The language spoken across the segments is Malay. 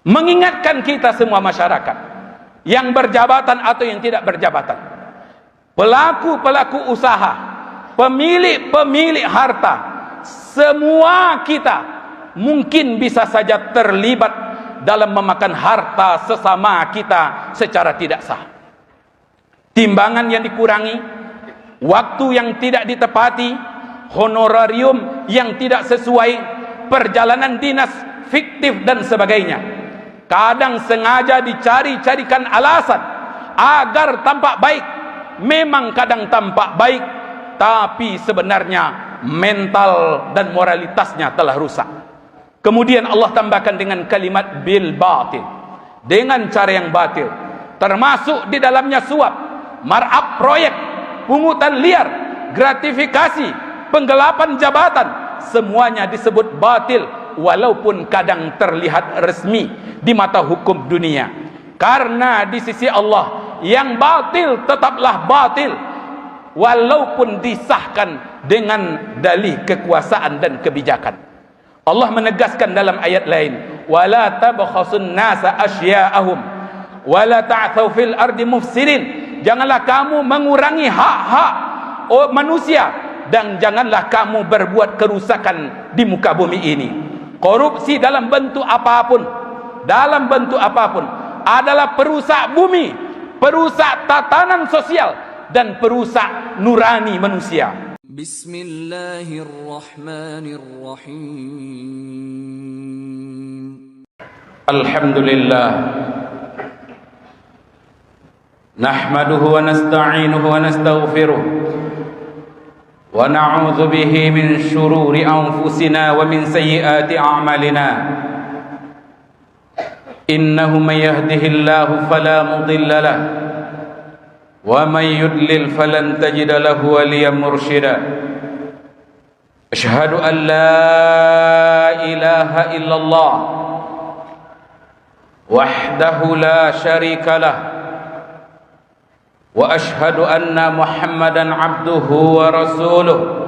mengingatkan kita semua masyarakat yang berjabatan atau yang tidak berjabatan, pelaku-pelaku usaha, pemilik-pemilik harta, semua kita mungkin bisa saja terlibat dalam memakan harta sesama kita secara tidak sah. Timbangan yang dikurangi, waktu yang tidak ditepati, honorarium yang tidak sesuai, perjalanan dinas fiktif dan sebagainya. Kadang sengaja dicari-carikan alasan agar tampak baik. Memang kadang tampak baik, tapi sebenarnya mental dan moralitasnya telah rusak. Kemudian Allah tambahkan dengan kalimat bil batil, dengan cara yang batil, termasuk di dalamnya suap, markup proyek, pungutan liar, gratifikasi, penggelapan jabatan, semuanya disebut batil, walaupun kadang terlihat resmi di mata hukum dunia. Karena di sisi Allah yang batil tetaplah batil, walaupun disahkan dengan dalih kekuasaan dan kebijakan. Allah menegaskan dalam ayat lain, wala tabkhasun nasa asya'ahum wala ta'thaw fil ardi mufsidin. Janganlah kamu mengurangi hak-hak manusia, dan janganlah kamu berbuat kerusakan di muka bumi ini. Korupsi dalam bentuk apapun adalah perusak bumi, perusak tatanan sosial, dan perusak nurani manusia. Bismillahirrahmanirrahim. Alhamdulillah, nahmaduhu wa nasta'inuhu wa nastaghfiruh wa na'udzu bihi min shururi anfusina wa min sayyiati a'malina. Innahu may yahdihillahu fala mudilla lahu wa may yudlil falan tajida lahu waliyyan mursyida. Asyhadu an la ilaha illallah wahdahu la syarika lah, wa asyhadu anna Muhammadan abduhu wa rasuluh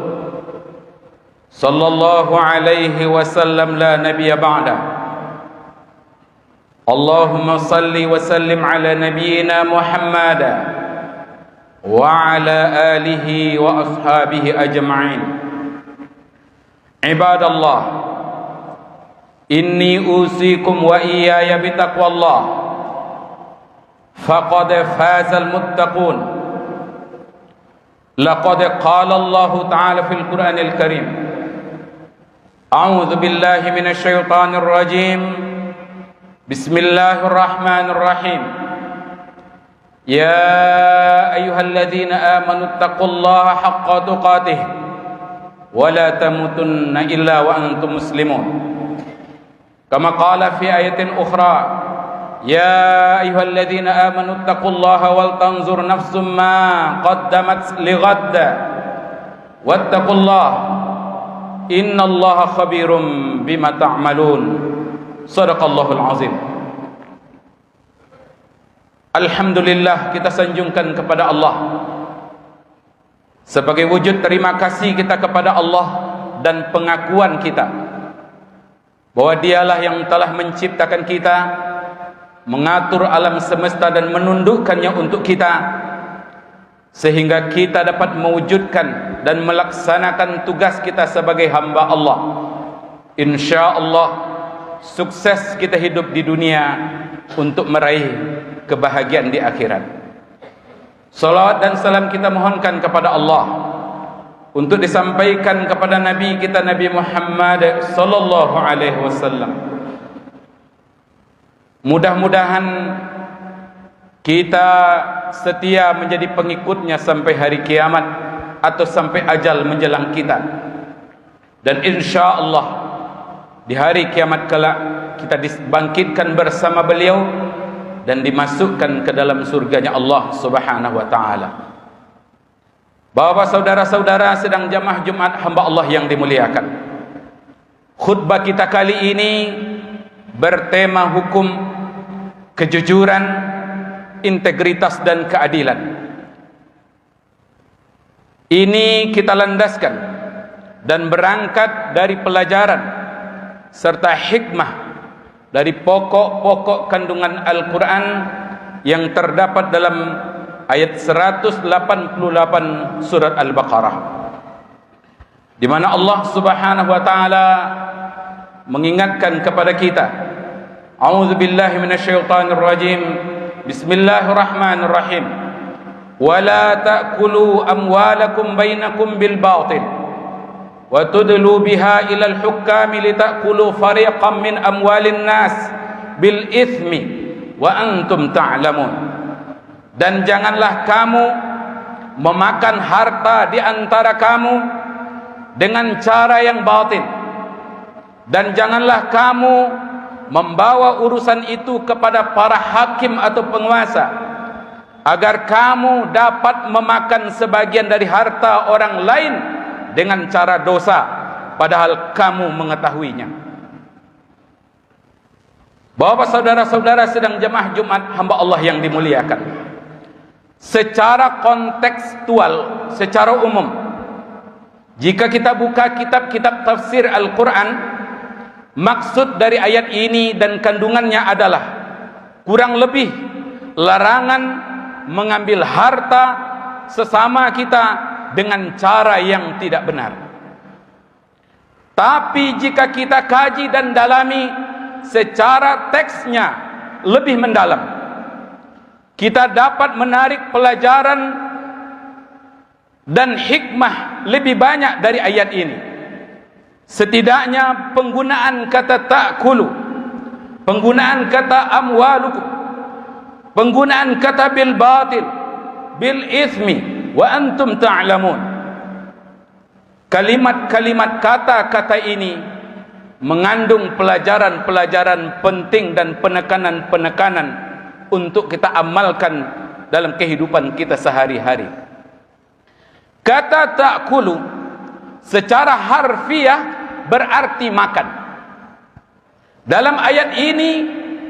sallallahu alaihi wasallam la nabiyya ba'da. Allahumma salli wa sallim ala nabiyyina Muhammad wa ala alihi wa ashabihi ajma'in. Ibadallah, inni usikum wa iyaya bitaqwallah, faqad fazal muttaqun. Laqad qala Allah ta'ala fil Qur'anil Karim, a'udzu billahi minasy syaithanir rajim. Bismillahirrahmanirrahim. Ya ayyuhalladzina amanu taqullaha haqqa tuqatih wa la tamutunna illa wa antum muslimun. Kama qala fi ayatin ukhra, ya ayyuhalladzina amanu taqullaha wal tanzur nafsum ma qaddamat lighad wattaqullaha innallaha khabirum bima ta'malun. Sadaqallahul azim. Alhamdulillah, kita sanjungkan kepada Allah sebagai wujud terima kasih kita kepada Allah dan pengakuan kita bahwa Dialah yang telah menciptakan kita, mengatur alam semesta dan menundukkannya untuk kita, sehingga kita dapat mewujudkan dan melaksanakan tugas kita sebagai hamba Allah. InsyaAllah sukses kita hidup di dunia untuk meraih kebahagiaan di akhirat. Salawat dan salam kita mohonkan kepada Allah untuk disampaikan kepada Nabi kita Nabi Muhammad sallallahu alaihi wasallam. Mudah-mudahan kita setia menjadi pengikutnya sampai hari kiamat atau sampai ajal menjelang kita. Dan insyaallah di hari kiamat kelak kita dibangkitkan bersama beliau dan dimasukkan ke dalam surganya Allah Subhanahu wa taala. Bapak saudara-saudara sedang jamaah Jumat hamba Allah yang dimuliakan. Khutbah kita kali ini bertema hukum, kejujuran, integritas dan keadilan. Ini kita landaskan dan berangkat dari pelajaran serta hikmah dari pokok-pokok kandungan Al-Quran yang terdapat dalam ayat 188 surat Al-Baqarah, di mana Allah Subhanahu wa taala mengingatkan kepada kita, a'udzubillahi minasyaitonir rajim, bismillahirrahmanirrahim, wala ta'kulu amwalakum bainakum bil batil wa tudlu biha ila al hukami litakulu fariqan min amwalin nas bil ithmi wa antum ta'lamun. Dan janganlah kamu memakan harta di antara kamu dengan cara yang batil, dan janganlah kamu membawa urusan itu kepada para hakim atau penguasa agar kamu dapat memakan sebagian dari harta orang lain dengan cara dosa, padahal kamu mengetahuinya. Bapak saudara-saudara sedang jemaah Jumat hamba Allah yang dimuliakan, secara kontekstual, secara umum, jika kita buka kitab-kitab tafsir Al-Quran, maksud dari ayat ini dan kandungannya adalah kurang lebih larangan mengambil harta sesama kita dengan cara yang tidak benar. Tapi jika kita kaji dan dalami secara teksnya lebih mendalam, kita dapat menarik pelajaran dan hikmah lebih banyak dari ayat ini. Setidaknya penggunaan kata ta'kulu, penggunaan kata amwalukum, penggunaan kata bil batil, bil ismi wa antum ta'lamun, kalimat-kalimat kata-kata ini mengandung pelajaran-pelajaran penting dan penekanan-penekanan untuk kita amalkan dalam kehidupan kita sehari-hari. Kata ta'kulu secara harfiah berarti makan. Dalam ayat ini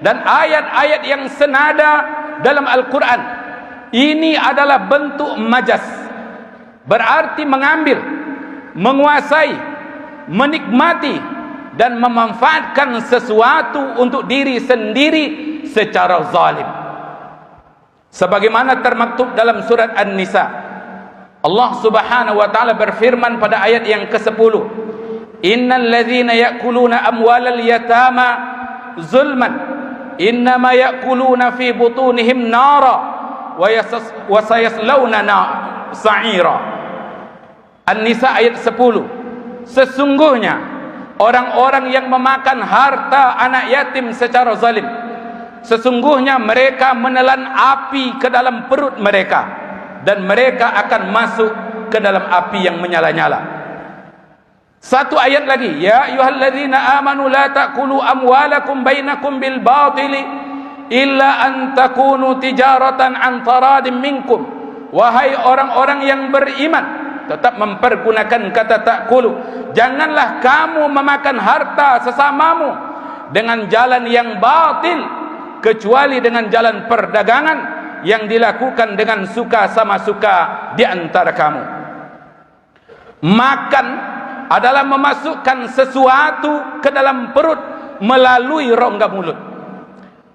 dan ayat-ayat yang senada dalam Al-Quran, ini adalah bentuk majas, berarti mengambil, menguasai, menikmati dan memanfaatkan sesuatu untuk diri sendiri secara zalim. Sebagaimana termaktub dalam surat An-Nisa, Allah Subhanahu wa taala berfirman pada ayat yang ke-10, innal ladzina ya'kuluna amwalal yatama zulman innama ya'kuluna fi butunihim nara wa sayaslawna sa'ira. An-Nisa ayat 10. Sesungguhnya orang-orang yang memakan harta anak yatim secara zalim, sesungguhnya mereka menelan api ke dalam perut mereka, dan mereka akan masuk ke dalam api yang menyala-nyala. Satu ayat lagi, ya ayyuhalladzina amanu la ta'kulu amwalakum bainakum bil batili illa an takunu tijaratan an taradin minkum. Wahai orang-orang yang beriman, tetap mempergunakan kata ta'kulu, janganlah kamu memakan harta sesamamu dengan jalan yang batil, kecuali dengan jalan perdagangan yang dilakukan dengan suka sama suka di antara kamu. Makan adalah memasukkan sesuatu ke dalam perut melalui rongga mulut.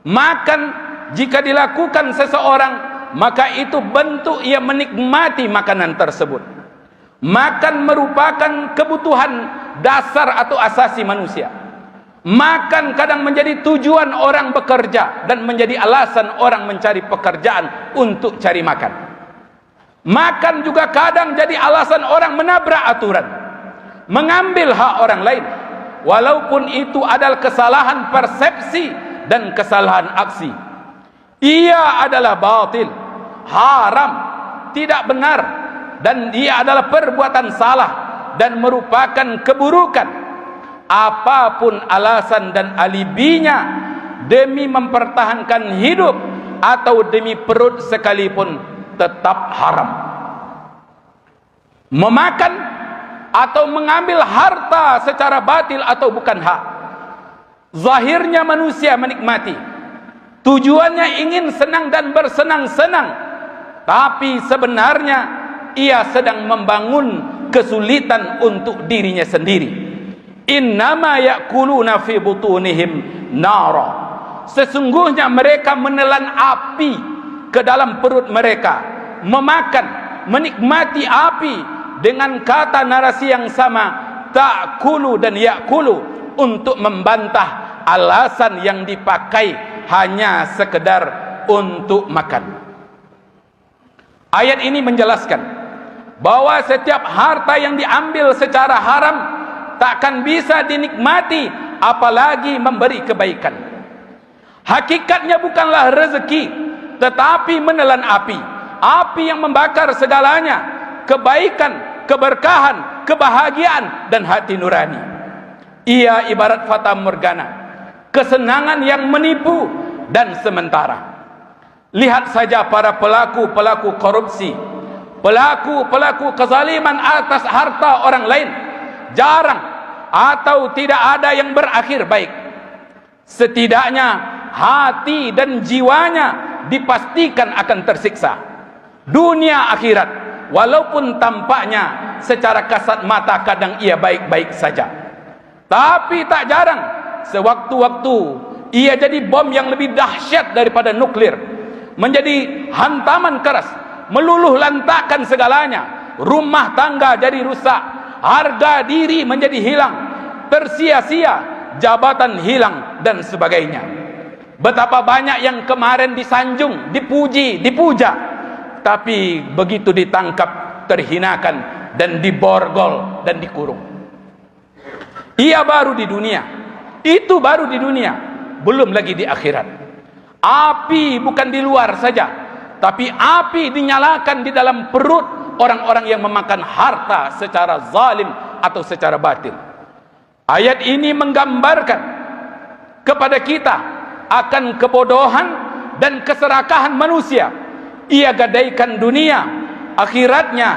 Makan jika dilakukan seseorang, maka itu bentuk ia menikmati makanan tersebut. Makan merupakan kebutuhan dasar atau asasi manusia. Makan kadang menjadi tujuan orang bekerja dan menjadi alasan orang mencari pekerjaan untuk cari makan. Makan juga kadang jadi alasan orang menabrak aturan, mengambil hak orang lain, walaupun itu adalah kesalahan persepsi dan kesalahan aksi. Ia adalah batil, haram, tidak benar, dan ia adalah perbuatan salah dan merupakan keburukan. Apapun alasan dan alibinya, demi mempertahankan hidup atau demi perut sekalipun, tetap haram. Memakan atau mengambil harta secara batil atau bukan hak, zahirnya manusia menikmati, tujuannya ingin senang dan bersenang-senang, tapi sebenarnya ia sedang membangun kesulitan untuk dirinya sendiri. innama ya'kuluna fi butunihim nara. Sesungguhnya mereka menelan api ke dalam perut mereka, memakan, menikmati api dengan kata narasi yang sama, ta'kulu dan ya'kulu, untuk membantah alasan yang dipakai hanya sekedar untuk makan. Ayat ini menjelaskan bahwa setiap harta yang diambil secara haram takkan bisa dinikmati, apalagi memberi kebaikan. Hakikatnya bukanlah rezeki, tetapi menelan api, api yang membakar segalanya, kebaikan, keberkahan, kebahagiaan, dan hati nurani. Ia ibarat fata morgana, kesenangan yang menipu dan sementara. Lihat saja para pelaku-pelaku korupsi, pelaku-pelaku kezaliman atas harta orang lain, jarang atau tidak ada yang berakhir baik. Setidaknya hati dan jiwanya dipastikan akan tersiksa dunia akhirat, walaupun tampaknya secara kasat mata kadang ia baik-baik saja, tapi tak jarang sewaktu-waktu ia jadi bom yang lebih dahsyat daripada nuklir, menjadi hantaman keras, meluluh lantakkan segalanya. Rumah tangga jadi rusak, harga diri menjadi hilang, tersia-sia, jabatan hilang, dan sebagainya. Betapa banyak yang kemarin disanjung, dipuji, dipuja, tapi begitu ditangkap, terhinakan, dan diborgol, dan dikurung. Ia baru di dunia, itu baru di dunia, belum lagi di akhirat. Api bukan di luar saja, tapi api dinyalakan di dalam perut orang-orang yang memakan harta secara zalim atau secara batil. Ayat ini menggambarkan kepada kita akan kebodohan dan keserakahan manusia. Ia gadaikan dunia, akhiratnya,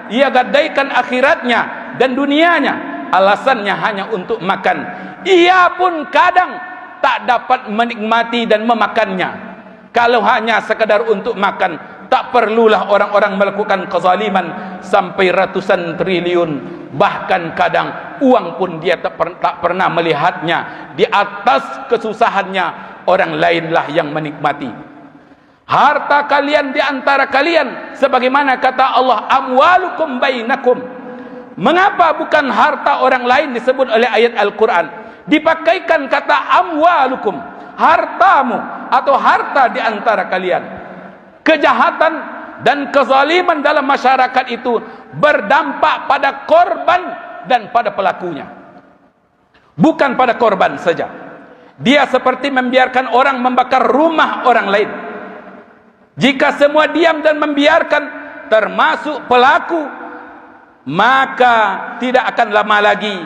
ia gadaikan akhiratnya dan dunianya, alasannya hanya untuk makan. Ia pun kadang tak dapat menikmati dan memakannya. Kalau hanya sekadar untuk makan, tak perlulah orang-orang melakukan kezaliman sampai ratusan triliun. Bahkan kadang uang pun dia tak pernah melihatnya. Di atas kesusahannya, orang lainlah yang menikmati. Harta kalian di antara kalian, sebagaimana kata Allah, amwalukum bainakum. Mengapa bukan harta orang lain disebut oleh ayat Al-Quran? Dipakaikan kata amwalukum, hartamu atau harta di antara kalian. Kejahatan dan kezaliman dalam masyarakat itu berdampak pada korban dan pada pelakunya. Bukan pada korban saja. Dia seperti membiarkan orang membakar rumah orang lain. Jika semua diam dan membiarkan, termasuk pelaku, maka tidak akan lama lagi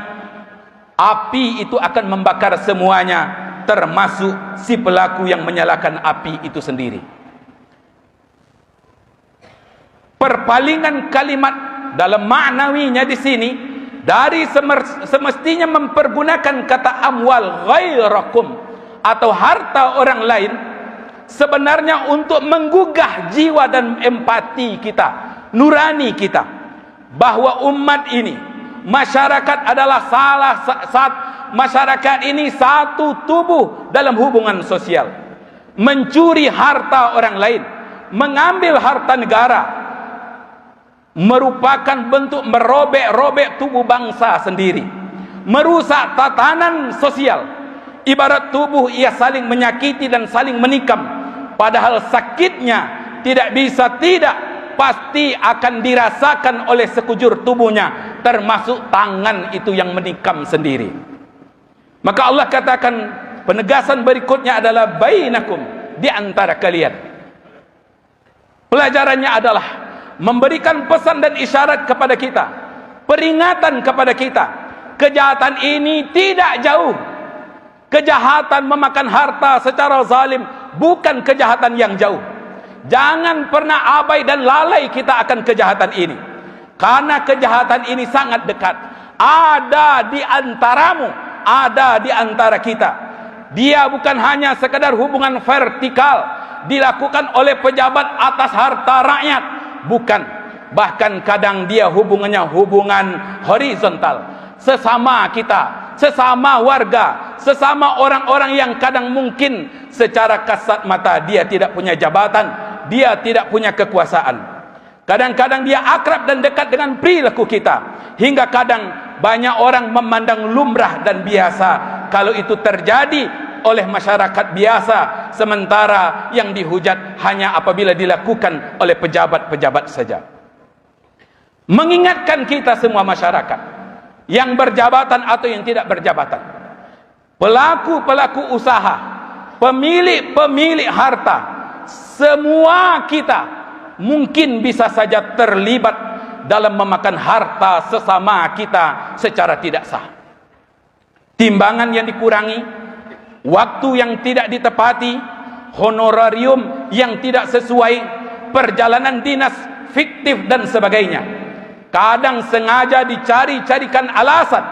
api itu akan membakar semuanya, termasuk si pelaku yang menyalakan api itu sendiri. Perpalingan kalimat dalam maknawinya di sini, dari semestinya mempergunakan kata amwal ghairakum atau harta orang lain, sebenarnya untuk menggugah jiwa dan empati kita, nurani kita, bahwa umat ini, masyarakat adalah masyarakat ini satu tubuh dalam hubungan sosial. Mencuri harta orang lain, mengambil harta negara, merupakan bentuk merobek-robek tubuh bangsa sendiri, merusak tatanan sosial. Ibarat tubuh ia saling menyakiti dan saling menikam, padahal sakitnya tidak bisa tidak, pasti akan dirasakan oleh sekujur tubuhnya, termasuk tangan itu yang menikam sendiri. Maka Allah katakan, penegasan berikutnya adalah bainakum, di antara kalian. Pelajarannya adalah memberikan pesan dan isyarat kepada kita, peringatan kepada kita. Kejahatan ini tidak jauh. Kejahatan memakan harta secara zalim bukan kejahatan yang jauh. Jangan pernah abai dan lalai kita akan kejahatan ini, karena kejahatan ini sangat dekat. Ada di antaramu, ada di antara kita. Dia bukan hanya sekadar hubungan vertikal dilakukan oleh pejabat atas harta rakyat, bukan. Bahkan kadang dia hubungannya hubungan horizontal, sesama kita, sesama warga, sesama orang-orang yang kadang mungkin secara kasat mata dia tidak punya jabatan, dia tidak punya kekuasaan. Kadang-kadang dia akrab dan dekat dengan perilaku kita, hingga kadang banyak orang memandang lumrah dan biasa kalau itu terjadi oleh masyarakat biasa, sementara yang dihujat hanya apabila dilakukan oleh pejabat-pejabat saja. Mengingatkan kita semua masyarakat yang berjabatan atau yang tidak berjabatan, pelaku-pelaku usaha, pemilik-pemilik harta, semua kita mungkin bisa saja terlibat dalam memakan harta sesama kita secara tidak sah. Timbangan yang dikurangi, waktu yang tidak ditepati, honorarium yang tidak sesuai, perjalanan dinas fiktif dan sebagainya. Kadang sengaja dicari-carikan alasan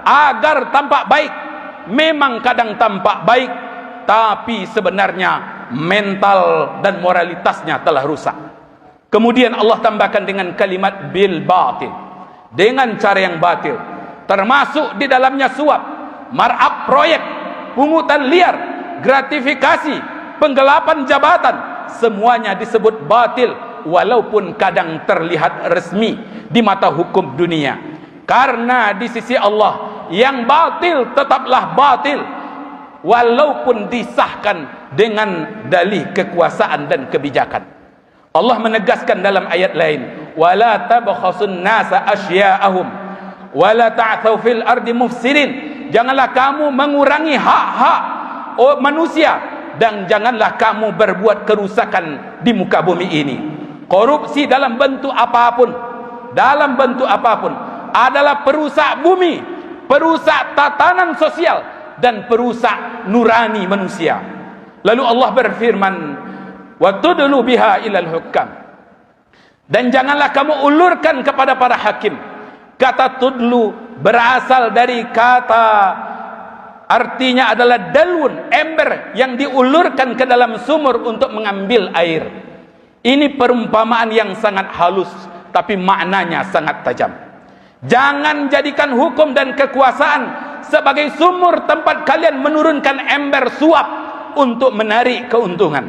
agar tampak baik. Memang kadang tampak baik, tapi sebenarnya mental dan moralitasnya telah rusak. Kemudian Allah tambahkan dengan kalimat bil batil, dengan cara yang batil, termasuk di dalamnya suap, markup proyek, pungutan liar, gratifikasi, penggelapan jabatan, semuanya disebut batil, walaupun kadang terlihat resmi di mata hukum dunia. Karena di sisi Allah yang batil tetaplah batil, walaupun disahkan dengan dalih kekuasaan dan kebijakan. Allah menegaskan dalam ayat lain, wala tabkhasun nasa asya'ahum wala ta'thaw fil ardi mufsidin. Janganlah kamu mengurangi hak-hak manusia, dan janganlah kamu berbuat kerusakan di muka bumi ini. Korupsi dalam bentuk apapun, adalah perusak bumi, perusak tatanan sosial, dan perusak nurani manusia. Lalu Allah berfirman, wa tudlu biha ilal hukam, dan janganlah kamu ulurkan kepada para hakim. Kata tudlu berasal dari kata, artinya adalah dalun, ember yang diulurkan ke dalam sumur untuk mengambil air. Ini perumpamaan yang sangat halus, tapi maknanya sangat tajam. Jangan jadikan hukum dan kekuasaan sebagai sumur tempat kalian menurunkan ember suap untuk menarik keuntungan,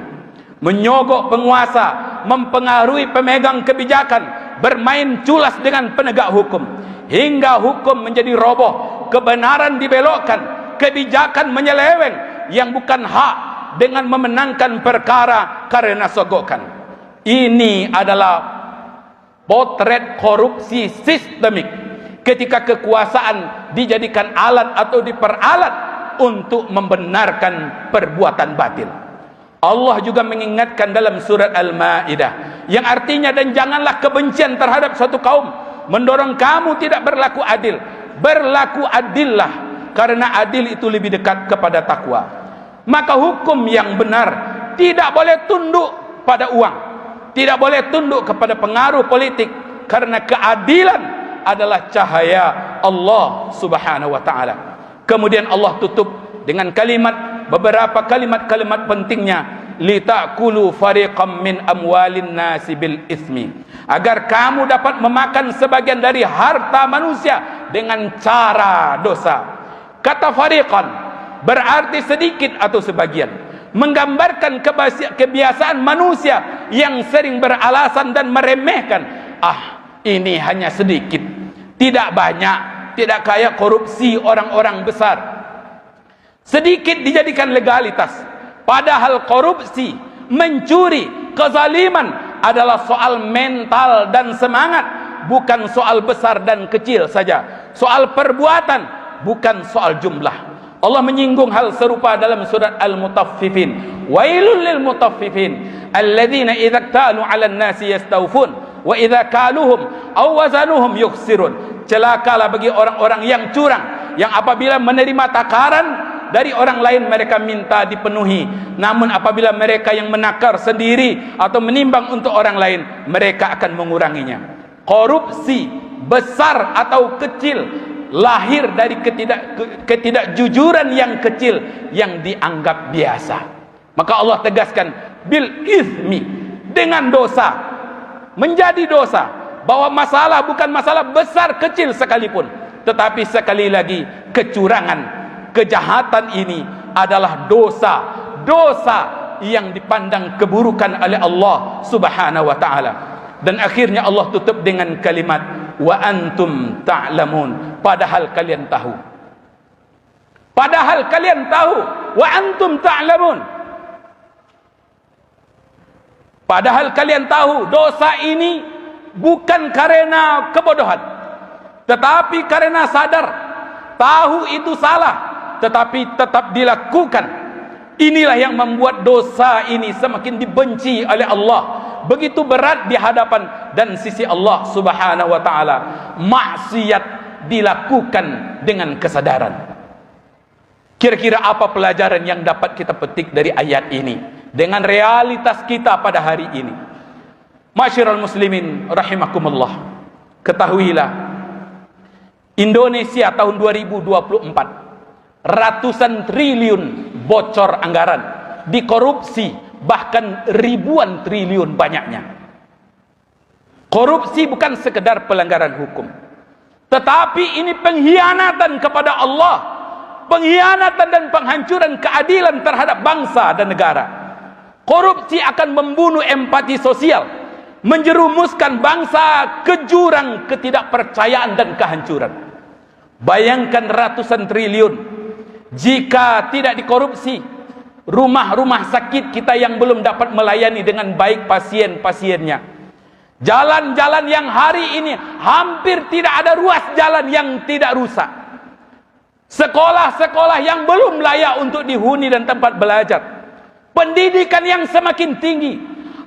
menyogok penguasa, mempengaruhi pemegang kebijakan, bermain culas dengan penegak hukum, hingga hukum menjadi roboh, kebenaran dibelokkan, kebijakan menyeleweng yang bukan hak dengan memenangkan perkara karena sogokan. Ini adalah potret korupsi sistemik, ketika kekuasaan dijadikan alat atau diperalat untuk membenarkan perbuatan batil. Allah juga mengingatkan dalam surat Al-Ma'idah, yang artinya, dan janganlah kebencian terhadap suatu kaum mendorong kamu tidak berlaku adil. Berlaku adillah, karena adil itu lebih dekat kepada takwa. Maka hukum yang benar tidak boleh tunduk pada uang, tidak boleh tunduk kepada pengaruh politik, karena keadilan adalah cahaya Allah Subhanahu wa taala. Kemudian Allah tutup dengan beberapa kalimat pentingnya, litakulu fariqam min amwalin nasi bil ismi, agar kamu dapat memakan sebagian dari harta manusia dengan cara dosa. Kata fariqan berarti sedikit atau sebagian, menggambarkan kebiasaan manusia yang sering beralasan dan meremehkan, ini hanya sedikit, tidak banyak, tidak kayak korupsi orang-orang besar. Sedikit dijadikan legalitas, padahal korupsi, mencuri, kezaliman adalah soal mental dan semangat, bukan soal besar dan kecil saja, soal perbuatan, bukan soal jumlah. Allah menyinggung hal serupa dalam surat Al-Mutaffifin, wailul lil mutaffifin alladzina idza iktalu 'alan nasi yastawfun wa idza kaluhum aw wazanuhum yukhsirun. Celakalah bagi orang-orang yang curang, yang apabila menerima takaran dari orang lain mereka minta dipenuhi, namun apabila mereka yang menakar sendiri atau menimbang untuk orang lain, mereka akan menguranginya. Korupsi besar atau kecil lahir dari ketidakjujuran yang kecil yang dianggap biasa. Maka Allah tegaskan bil ismi, dengan dosa, menjadi dosa, bahwa masalah bukan masalah besar kecil sekalipun, Tetapi sekali lagi, kecurangan, kejahatan ini adalah dosa yang dipandang keburukan oleh Allah Subhanahu wa taala. Dan akhirnya Allah tutup dengan kalimat wa antum ta'lamun, padahal kalian tahu. Padahal kalian tahu, wa antum ta'lamun. Padahal kalian tahu dosa ini bukan karena kebodohan, tetapi karena sadar, tahu itu salah, tetapi tetap dilakukan. Inilah yang membuat dosa ini semakin dibenci oleh Allah, begitu berat di hadapan dan sisi Allah Subhanahu wa taala. Maksiat dilakukan dengan kesadaran. Kira-kira apa pelajaran yang dapat kita petik dari ayat ini dengan realitas kita pada hari ini? Masyiral muslimin rahimakumullah, ketahuilah, Indonesia tahun 2024 ratusan triliun bocor anggaran, dikorupsi bahkan ribuan triliun banyaknya. Korupsi bukan sekedar pelanggaran hukum, tetapi ini pengkhianatan kepada Allah, pengkhianatan dan penghancuran keadilan terhadap bangsa dan negara. Korupsi akan membunuh empati sosial, menjerumuskan bangsa ke jurang ketidakpercayaan dan kehancuran. Bayangkan ratusan triliun jika tidak dikorupsi, rumah-rumah sakit kita yang belum dapat melayani dengan baik pasien-pasiennya, jalan-jalan yang hari ini hampir tidak ada ruas jalan yang tidak rusak, sekolah-sekolah yang belum layak untuk dihuni dan tempat belajar, pendidikan yang semakin tinggi,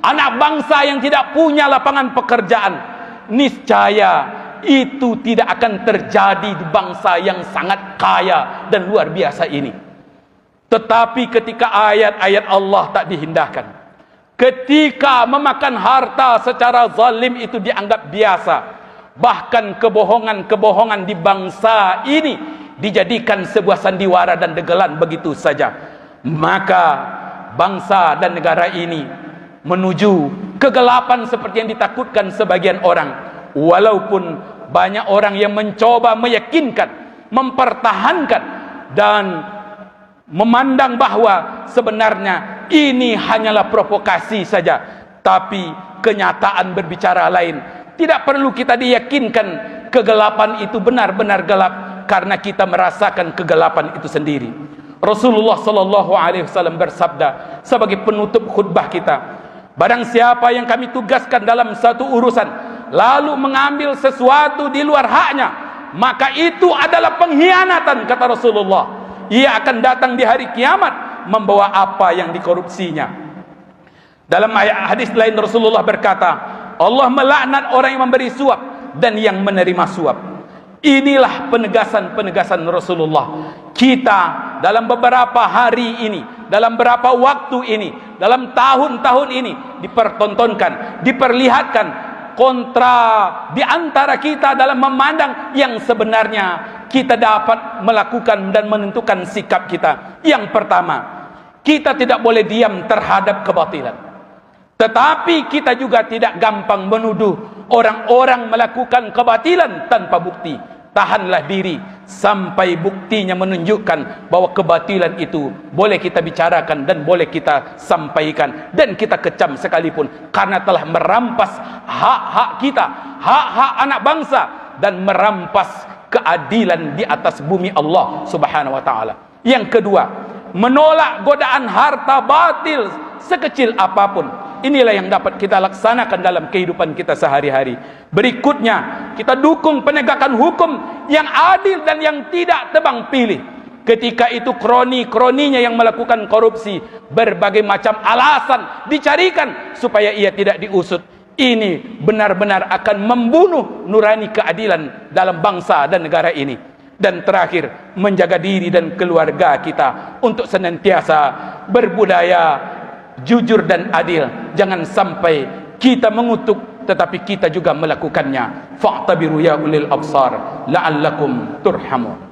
anak bangsa yang tidak punya lapangan pekerjaan. Niscaya itu tidak akan terjadi di bangsa yang sangat kaya dan luar biasa ini. Tetapi ketika ayat-ayat Allah tak dihindarkan, ketika memakan harta secara zalim itu dianggap biasa, bahkan kebohongan-kebohongan di bangsa ini dijadikan sebuah sandiwara dan dagelan begitu saja, maka bangsa dan negara ini menuju kegelapan seperti yang ditakutkan sebagian orang. Walaupun banyak orang yang mencoba meyakinkan, mempertahankan dan memandang bahwa sebenarnya ini hanyalah provokasi saja, tapi kenyataan berbicara lain. Tidak perlu kita diyakinkan kegelapan itu benar-benar gelap, karena kita merasakan kegelapan itu sendiri. Rasulullah sallallahu alaihi wasallam bersabda sebagai penutup khutbah kita, barang siapa yang kami tugaskan dalam satu urusan lalu mengambil sesuatu di luar haknya, maka itu adalah pengkhianatan, kata Rasulullah. Ia akan datang di hari kiamat membawa apa yang dikorupsinya. Dalam ayat hadis lain Rasulullah berkata, Allah melaknat orang yang memberi suap dan yang menerima suap. Inilah penegasan-penegasan Rasulullah. Kita dalam beberapa hari ini, dalam beberapa waktu ini, dalam tahun-tahun ini dipertontonkan, diperlihatkan kontra di antara kita dalam memandang yang sebenarnya kita dapat melakukan dan menentukan sikap kita. Yang pertama, kita tidak boleh diam terhadap kebatilan, tetapi kita juga tidak gampang menuduh orang-orang melakukan kebatilan tanpa bukti. Tahanlah diri sampai buktinya menunjukkan bahwa kebatilan itu boleh kita bicarakan dan boleh kita sampaikan dan kita kecam sekalipun, karena telah merampas hak-hak kita, hak-hak anak bangsa, dan merampas keadilan di atas bumi Allah Subhanahu wa taala. Yang kedua, menolak godaan harta batil sekecil apapun. Inilah yang dapat kita laksanakan dalam kehidupan kita sehari-hari. Berikutnya, kita dukung penegakan hukum yang adil dan yang tidak tebang pilih. Ketika itu kroni-kroninya yang melakukan korupsi, berbagai macam alasan dicarikan supaya ia tidak diusut. Ini benar-benar akan membunuh nurani keadilan dalam bangsa dan negara ini. Dan terakhir, menjaga diri dan keluarga kita untuk senantiasa berbudaya jujur dan adil. Jangan sampai kita mengutuk tetapi kita juga melakukannya. Fa'tabiru ya ulil absar la'allakum turhamun.